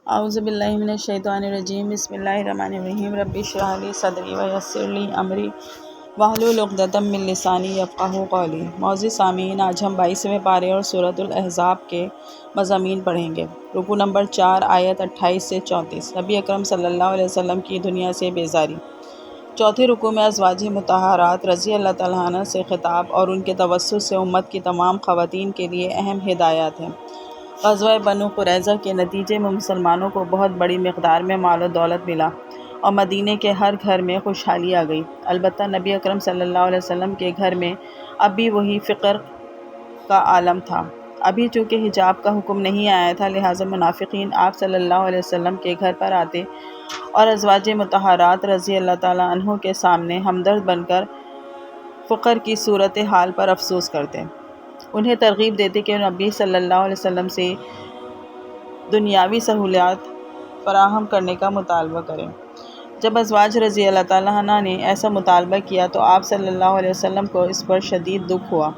اعوذ باللہ من الشیطان الرجیم بسم اللہ الرحمن الرحیم رب اشرح لی صدری ویسر لی امری واحلل عقدۃ من لسانی یفقہوا قولی۔ معزز سامعین، آج ہم 22ویں پارے اور سورۃ الاحزاب کے مضامین پڑھیں گے۔ رکوع نمبر 4 آیت 28 سے 34۔ نبی اکرم صلی اللہ علیہ وسلم کی دنیا سے بیزاری۔ چوتھے رکوع میں ازواج مطہرات رضی اللہ تعالیٰ عنہ سے خطاب اور ان کے توسط سے امت کی تمام خواتین کے لیے اہم ہدایات ہیں۔ غزوہ بنو قریظہ کے نتیجے میں مسلمانوں کو بہت بڑی مقدار میں مال و دولت ملا اور مدینے کے ہر گھر میں خوشحالی آ گئی۔ البتہ نبی اکرم صلی اللہ علیہ وسلم کے گھر میں اب بھی وہی فقر کا عالم تھا۔ ابھی چونکہ حجاب کا حکم نہیں آیا تھا، لہٰذا منافقین آپ صلی اللہ علیہ وسلم کے گھر پر آتے اور ازواج مطہرات رضی اللہ تعالیٰ عنہ کے سامنے ہمدرد بن کر فقر کی صورتحال پر افسوس کرتے، انہیں ترغیب دیتے کہ نبی صلی اللہ علیہ وسلم سے دنیاوی سہولیات فراہم کرنے کا مطالبہ کریں۔ جب ازواج رضی اللہ تعالیٰ عنہ نے ایسا مطالبہ کیا تو آپ صلی اللہ علیہ وسلم کو اس پر شدید دکھ ہوا۔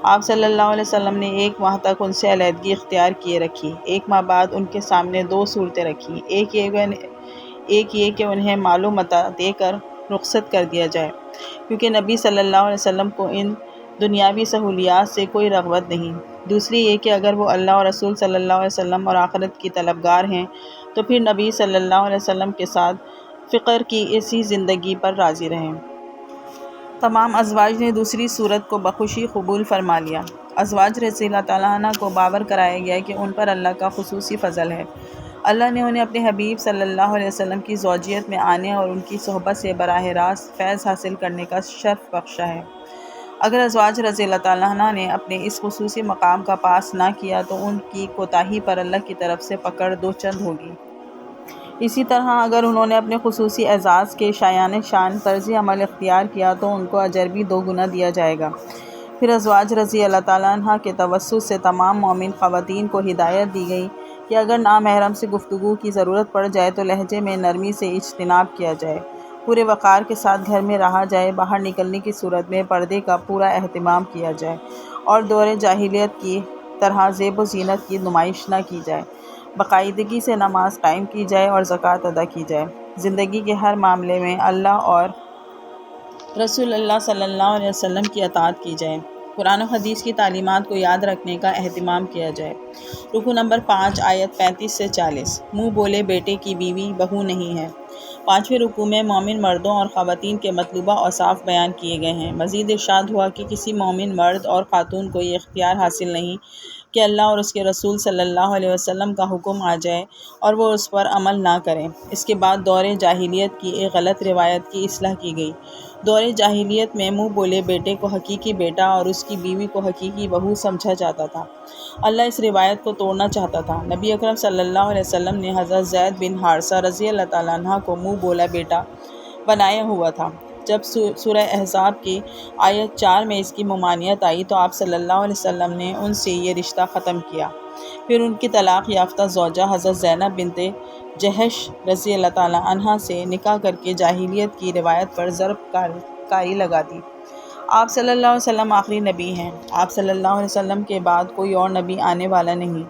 آپ صلی اللہ علیہ وسلم نے 1 ماہ تک ان سے علیحدگی اختیار کیے رکھی۔ 1 ماہ بعد ان کے سامنے 2 صورتیں رکھیں، ایک یہ کہ انہیں مال و متاع دے کر رخصت کر دیا جائے، کیونکہ نبی صلی اللہ علیہ وسلم کو ان دنیاوی سہولیات سے کوئی رغبت نہیں۔ دوسری یہ کہ اگر وہ اللہ اور رسول صلی اللہ علیہ وسلم اور آخرت کی طلبگار ہیں تو پھر نبی صلی اللہ علیہ وسلم کے ساتھ فقر کی اسی زندگی پر راضی رہیں۔ تمام ازواج نے دوسری صورت کو بخوشی قبول فرما لیا۔ ازواج رضی اللہ تعالیٰ عنہ کو باور کرایا گیا کہ ان پر اللہ کا خصوصی فضل ہے۔ اللہ نے انہیں اپنے حبیب صلی اللہ علیہ وسلم کی زوجیت میں آنے اور ان کی صحبت سے براہ راست فیض حاصل کرنے کا شرف بخشا ہے۔ اگر ازواج رضی اللہ تعالیٰ عنہ نے اپنے اس خصوصی مقام کا پاس نہ کیا تو ان کی کوتاہی پر اللہ کی طرف سے پکڑ 2 چند ہوگی۔ اسی طرح اگر انہوں نے اپنے خصوصی اعزاز کے شایان شان طرز عمل اختیار کیا تو ان کو اجر بھی 2 گنا دیا جائے گا۔ پھر ازواج رضی اللہ تعالیٰ عنہ کے توسط سے تمام مومن خواتین کو ہدایت دی گئی کہ اگر نامحرم سے گفتگو کی ضرورت پڑ جائے تو لہجے میں نرمی سے اجتناب کیا جائے، پورے وقار کے ساتھ گھر میں رہا جائے، باہر نکلنے کی صورت میں پردے کا پورا اہتمام کیا جائے اور دور جاہلیت کی طرح زیب و زینت کی نمائش نہ کی جائے، باقاعدگی سے نماز قائم کی جائے اور زکوٰۃ ادا کی جائے، زندگی کے ہر معاملے میں اللہ اور رسول اللہ صلی اللہ علیہ وسلم کی اطاعت کی جائے، قرآن و حدیث کی تعلیمات کو یاد رکھنے کا اہتمام کیا جائے۔ رکوع نمبر 5 آیت 35 سے 40۔ منہ بولے بیٹے کی بیوی بہو نہیں ہے۔ 5ویں رکوع میں مومن مردوں اور خواتین کے مطلوبہ اوصاف بیان کیے گئے ہیں۔ مزید ارشاد ہوا کہ کسی مومن مرد اور خاتون کو یہ اختیار حاصل نہیں کہ اللہ اور اس کے رسول صلی اللہ علیہ وسلم کا حکم آ جائے اور وہ اس پر عمل نہ کریں۔ اس کے بعد دور جاہلیت کی ایک غلط روایت کی اصلاح کی گئی۔ دور جاہلیت میں منہ بولے بیٹے کو حقیقی بیٹا اور اس کی بیوی کو حقیقی بہو سمجھا جاتا تھا۔ اللہ اس روایت کو توڑنا چاہتا تھا۔ نبی اکرم صلی اللہ علیہ وسلم نے حضرت زید بن حارثہ رضی اللہ تعالیٰ عنہ کو منہ بولا بیٹا بنایا ہوا تھا۔ جب سورہ احزاب کی آیت 4 میں اس کی ممانعت آئی تو آپ صلی اللہ علیہ وسلم نے ان سے یہ رشتہ ختم کیا، پھر ان کی طلاق یافتہ زوجہ حضرت زینب بنت جحش رضی اللہ تعالیٰ عنہ سے نکاح کر کے جاہلیت کی روایت پر ضرب کاری لگا دی۔ آپ صلی اللہ علیہ وسلم آخری نبی ہیں۔ آپ صلی اللہ علیہ وسلم کے بعد کوئی اور نبی آنے والا نہیں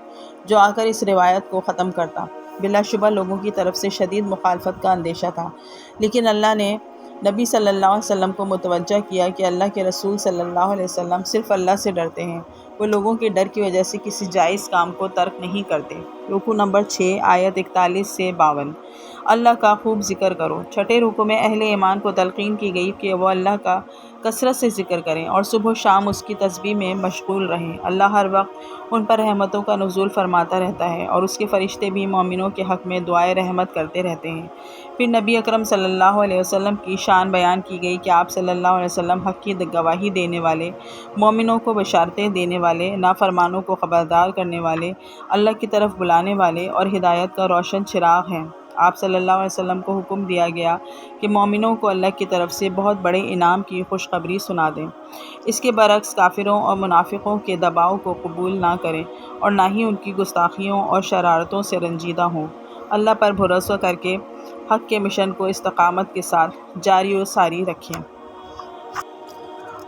جو آ کر اس روایت کو ختم کرتا۔ بلا شبہ لوگوں کی طرف سے شدید مخالفت کا اندیشہ تھا، لیکن اللہ نے نبی صلی اللہ علیہ وسلم کو متوجہ کیا کہ اللہ کے رسول صلی اللہ علیہ وسلم صرف اللہ سے ڈرتے ہیں، وہ لوگوں کے ڈر کی وجہ سے کسی جائز کام کو ترک نہیں کرتے۔ رکوع نمبر 6 آیت 41 سے 52۔ اللہ کا خوب ذکر کرو۔ چھٹے رکوع میں اہل ایمان کو تلقین کی گئی کہ وہ اللہ کا کثرت سے ذکر کریں اور صبح و شام اس کی تسبیح میں مشغول رہیں۔ اللہ ہر وقت ان پر رحمتوں کا نزول فرماتا رہتا ہے اور اس کے فرشتے بھی مومنوں کے حق میں دعائے رحمت کرتے رہتے ہیں۔ پھر نبی اکرم صلی اللہ علیہ وسلم کی شان بیان کی گئی کہ آپ صلی اللہ علیہ وسلم حق کی گواہی دینے والے، مومنوں کو بشارتیں دینے والے، نافرمانوں کو خبردار کرنے والے، اللہ کی طرف بلانے والے اور ہدایت کا روشن چراغ ہیں۔ آپ صلی اللہ علیہ وسلم کو حکم دیا گیا کہ مومنوں کو اللہ کی طرف سے بہت بڑے انعام کی خوشخبری سنا دیں، اس کے برعکس کافروں اور منافقوں کے دباؤ کو قبول نہ کریں اور نہ ہی ان کی گستاخیوں اور شرارتوں سے رنجیدہ ہوں۔ اللہ پر بھروسہ کر کے حق کے مشن کو استقامت کے ساتھ جاری و ساری رکھیں۔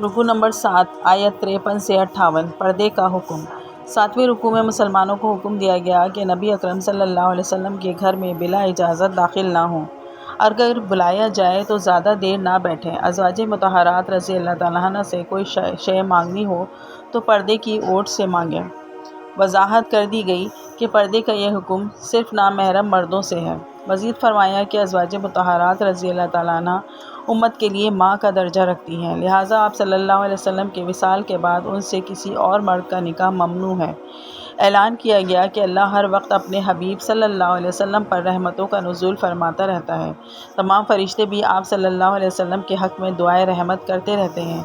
رکوع نمبر 7 آیت 53 سے 58۔ پردے کا حکم۔ 7ویں رکوع میں مسلمانوں کو حکم دیا گیا کہ نبی اکرم صلی اللہ علیہ وسلم کے گھر میں بلا اجازت داخل نہ ہوں، اگر بلایا جائے تو زیادہ دیر نہ بیٹھیں۔ ازواج مطہرات رضی اللہ تعالیٰ عنہ سے کوئی شے مانگنی ہو تو پردے کی اوٹ سے مانگیں۔ وضاحت کر دی گئی کہ پردے کا یہ حکم صرف نامحرم مردوں سے ہے۔ مزید فرمایا کہ ازواج مطہرات رضی اللہ تعالیٰ عنہ امت کے لیے ماں کا درجہ رکھتی ہیں، لہٰذا آپ صلی اللہ علیہ وسلم کے وصال کے بعد ان سے کسی اور مرد کا نکاح ممنوع ہے۔ اعلان کیا گیا کہ اللہ ہر وقت اپنے حبیب صلی اللہ علیہ وسلم پر رحمتوں کا نزول فرماتا رہتا ہے۔ تمام فرشتے بھی آپ صلی اللہ علیہ وسلم کے حق میں دعائے رحمت کرتے رہتے ہیں۔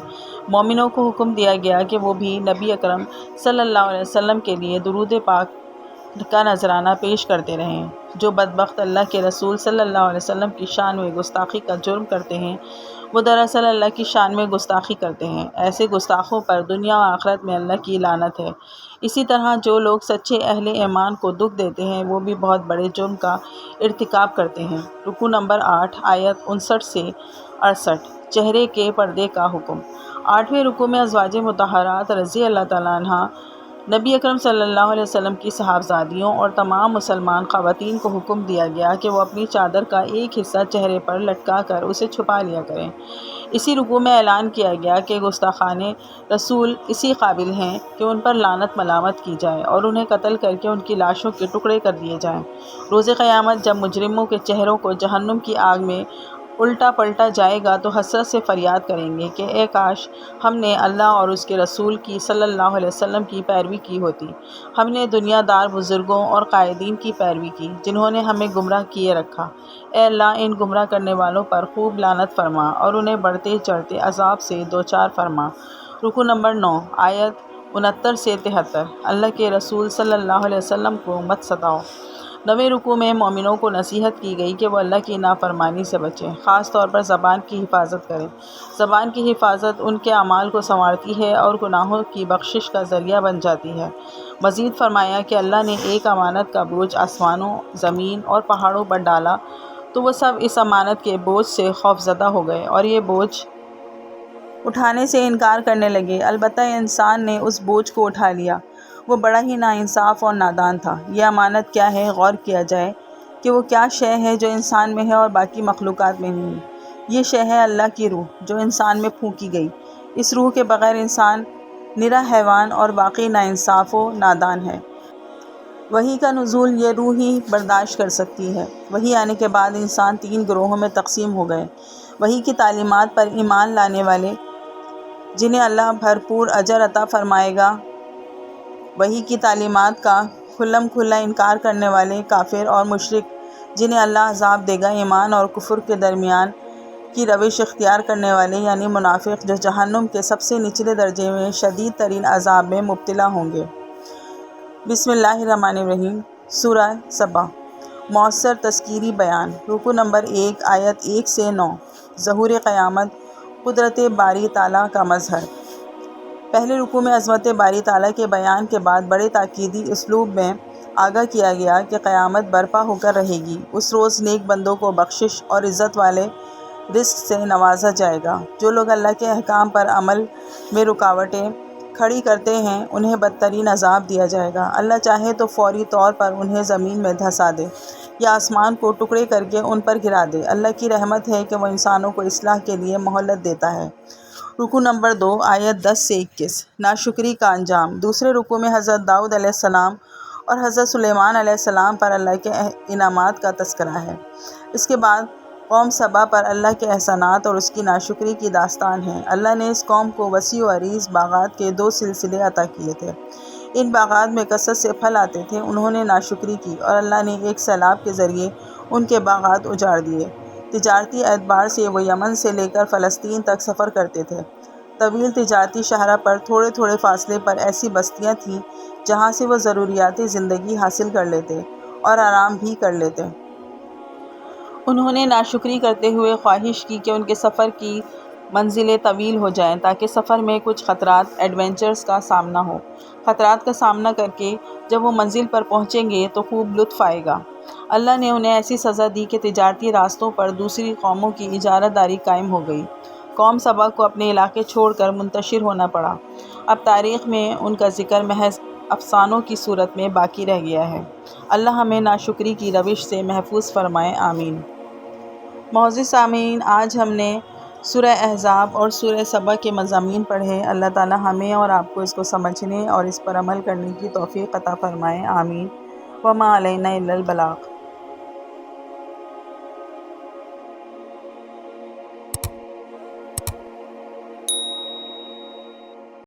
مومنوں کو حکم دیا گیا کہ وہ بھی نبی اکرم صلی اللہ علیہ وسلم کے لیے درود پاک کا نذرانہ پیش کرتے رہیں۔ جو بدبخت اللہ کے رسول صلی اللہ علیہ وسلم کی شان میں گستاخی کا جرم کرتے ہیں، وہ دراصل اللہ کی شان میں گستاخی کرتے ہیں۔ ایسے گستاخوں پر دنیا و آخرت میں اللہ کی لعنت ہے۔ اسی طرح جو لوگ سچے اہل ایمان کو دکھ دیتے ہیں، وہ بھی بہت بڑے جرم کا ارتکاب کرتے ہیں۔ رکوع نمبر 8 آیت 59 سے 68 چہرے کے پردے کا حکم۔ 8ویں رکوع میں ازواج مطہرات رضی اللہ تعالیٰ عنہ نبی اکرم صلی اللہ علیہ وسلم کی صحابزادیوں اور تمام مسلمان خواتین کو حکم دیا گیا کہ وہ اپنی چادر کا ایک حصہ چہرے پر لٹکا کر اسے چھپا لیا کریں۔ اسی رکوع میں اعلان کیا گیا کہ گستاخان رسول اسی قابل ہیں کہ ان پر لعنت ملامت کی جائے اور انہیں قتل کر کے ان کی لاشوں کے ٹکڑے کر دیے جائیں۔ روز قیامت جب مجرموں کے چہروں کو جہنم کی آگ میں الٹا پلٹا جائے گا تو حسرت سے فریاد کریں گے کہ اے کاش ہم نے اللہ اور اس کے رسول کی صلی اللہ علیہ وسلم کی پیروی کی ہوتی، ہم نے دنیا دار بزرگوں اور قائدین کی پیروی کی جنہوں نے ہمیں گمراہ کیے رکھا۔ اے اللہ ان گمراہ کرنے والوں پر خوب لعنت فرما اور انہیں بڑھتے چڑھتے عذاب سے دوچار فرما۔ رکوع نمبر 9 آیت 69 سے 73 اللہ کے رسول صلی اللہ علیہ وسلم کو مت ستاؤ۔ 9ویں رکوع میں مومنوں کو نصیحت کی گئی کہ وہ اللہ کی نافرمانی سے بچیں، خاص طور پر زبان کی حفاظت کریں۔ زبان کی حفاظت ان کے اعمال کو سنوارتی ہے اور گناہوں کی بخشش کا ذریعہ بن جاتی ہے۔ مزید فرمایا کہ اللہ نے ایک امانت کا بوجھ آسمانوں، زمین اور پہاڑوں پر ڈالا تو وہ سب اس امانت کے بوجھ سے خوفزدہ ہو گئے اور یہ بوجھ اٹھانے سے انکار کرنے لگے، البتہ انسان نے اس بوجھ کو اٹھا لیا۔ وہ بڑا ہی ناانصاف اور نادان تھا۔ یہ امانت کیا ہے، غور کیا جائے کہ وہ کیا شے ہے جو انسان میں ہے اور باقی مخلوقات میں نہیں۔ یہ شے ہے اللہ کی روح جو انسان میں پھونکی گئی۔ اس روح کے بغیر انسان نرا حیوان اور واقعی ناانصاف و نادان ہے۔ وحی کا نزول یہ روح ہی برداشت کر سکتی ہے۔ وحی آنے کے بعد انسان 3 گروہوں میں تقسیم ہو گئے۔ وحی کی تعلیمات پر ایمان لانے والے جنہیں اللہ بھرپور اجر عطا فرمائے گا، وحی کی تعلیمات کا کھلم کھلا انکار کرنے والے کافر اور مشرک جنہیں اللہ عذاب دے گا، ایمان اور کفر کے درمیان کی روش اختیار کرنے والے یعنی منافق جو جہنم کے سب سے نچلے درجے میں شدید ترین عذاب میں مبتلا ہوں گے۔ بسم اللہ الرحمن الرحیم۔ سورہ سبا مؤثر تذکیری بیان۔ رکوع نمبر 1 آیت 1 سے 9 ظہور قیامت، قدرت باری تعالیٰ کا مظہر۔ پہلے رکوع میں عظمت باری تعالیٰ کے بیان کے بعد بڑے تاکیدی اسلوب میں آگاہ کیا گیا کہ قیامت برپا ہو کر رہے گی۔ اس روز نیک بندوں کو بخشش اور عزت والے رزق سے نوازا جائے گا۔ جو لوگ اللہ کے احکام پر عمل میں رکاوٹیں کھڑی کرتے ہیں انہیں بدترین عذاب دیا جائے گا۔ اللہ چاہے تو فوری طور پر انہیں زمین میں دھسا دے یا آسمان کو ٹکڑے کر کے ان پر گرا دے۔ اللہ کی رحمت ہے کہ وہ انسانوں کو اصلاح کے لیے مہلت دیتا ہے۔ رکوع نمبر 2 آیت 10 سے 21 ناشکری کا انجام۔ دوسرے رکوع میں حضرت داؤد علیہ السلام اور حضرت سلیمان علیہ السلام پر اللہ کے انعامات کا تذکرہ ہے۔ اس کے بعد قوم سبا پر اللہ کے احسانات اور اس کی ناشکری کی داستان ہے۔ اللہ نے اس قوم کو وسیع و عریض باغات کے 2 سلسلے عطا کیے تھے۔ ان باغات میں کثرت سے پھل آتے تھے، انہوں نے ناشکری کی اور اللہ نے ایک سیلاب کے ذریعے ان کے باغات اجاڑ دیے۔ تجارتی اعتبار سے وہ یمن سے لے کر فلسطین تک سفر کرتے تھے۔ طویل تجارتی شاہراہ پر تھوڑے تھوڑے فاصلے پر ایسی بستیاں تھیں جہاں سے وہ ضروریات زندگی حاصل کر لیتے اور آرام بھی کر لیتے۔ انہوں نے ناشکری کرتے ہوئے خواہش کی کہ ان کے سفر کی منزلیں طویل ہو جائیں تاکہ سفر میں کچھ خطرات ایڈونچرز کا سامنا ہو۔ خطرات کا سامنا کر کے جب وہ منزل پر پہنچیں گے تو خوب لطف آئے گا۔ اللہ نے انہیں ایسی سزا دی کہ تجارتی راستوں پر دوسری قوموں کی اجارہ داری قائم ہو گئی۔ قوم سبا کو اپنے علاقے چھوڑ کر منتشر ہونا پڑا۔ اب تاریخ میں ان کا ذکر محض افسانوں کی صورت میں باقی رہ گیا ہے۔ اللہ ہمیں ناشکری کی روش سے محفوظ فرمائے، آمین۔ معزز سامعین، آج ہم نے سورہ احزاب اور سورہ سبا کے مضامین پڑھے۔ اللہ تعالی ہمیں اور آپ کو اس کو سمجھنے اور اس پر عمل کرنے کی توفیق عطا فرمائے، آمین۔ وما علینا الا البلاغ۔